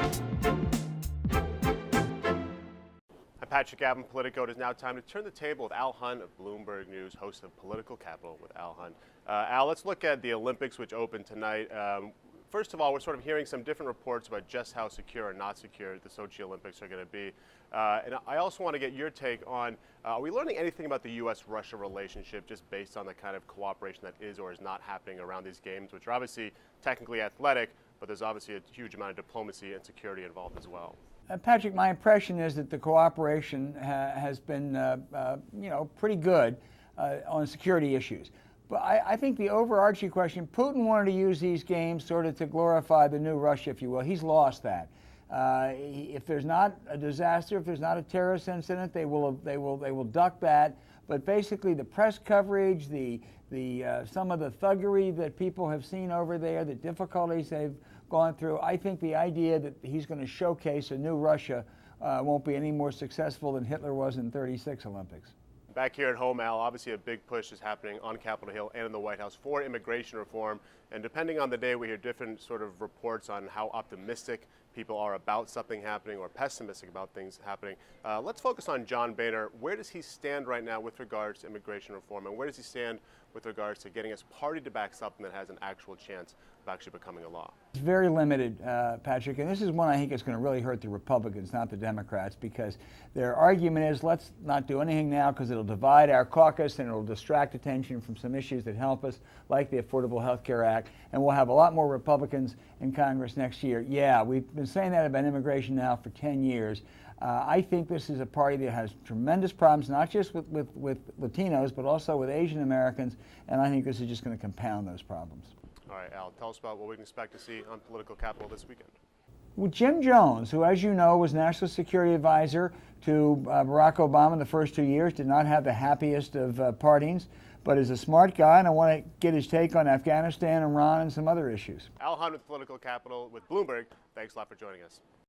I'm Patrick Gavin, Politico. It is now time to turn the table with Al Hunt of Bloomberg News, host of Political Capital with Al Hunt. Al, let's look at the Olympics, which opened tonight. First of all, we're sort of hearing some different reports about just how secure or not secure the Sochi Olympics are going to be. And I also want to get your take on, are we learning anything about the U.S.-Russia relationship just based on the kind of cooperation that is or is not happening around these games, which are obviously technically athletic, but there's obviously a huge amount of diplomacy and security involved as well? Patrick, my impression is that the cooperation has been, pretty good on security issues. But I think the overarching question, Putin wanted to use these games sort of to glorify the new Russia, if you will. He's lost that. If there's not a disaster, if there's not a terrorist incident, they will duck that. But basically, the press coverage, some of the thuggery that people have seen over there, the difficulties they've gone through, I think the idea that he's going to showcase a new Russia won't be any more successful than Hitler was in '36 Olympics. Back here at home, Al, obviously a big push is happening on Capitol Hill and in the White House for immigration reform. And depending on the day, we hear different sort of reports on how optimistic people are about something happening or pessimistic about things happening. Let's focus on John Boehner. Where does he stand right now with regards to immigration reform? And where does he stand with regards to getting his party to back something that has an actual chance of actually becoming a law? It's very limited, Patrick, and this is one I think is going to really hurt the Republicans, not the Democrats, because their argument is let's not do anything now because it'll divide our caucus and it'll distract attention from some issues that help us, like the Affordable Health Care Act, and we'll have a lot more Republicans in Congress next year. Yeah, we've been saying that about immigration now for 10 years. I think this is a party that has tremendous problems, not just with Latinos, but also with Asian Americans, and I think this is just going to compound those problems. All right, Al, tell us about what we can expect to see on Political Capital this weekend. Well, Jim Jones, who, as you know, was National Security Advisor to Barack Obama the first 2 years, did not have the happiest of partings, but is a smart guy, and I want to get his take on Afghanistan, Iran, and some other issues. Al Hunt with Political Capital with Bloomberg. Thanks a lot for joining us.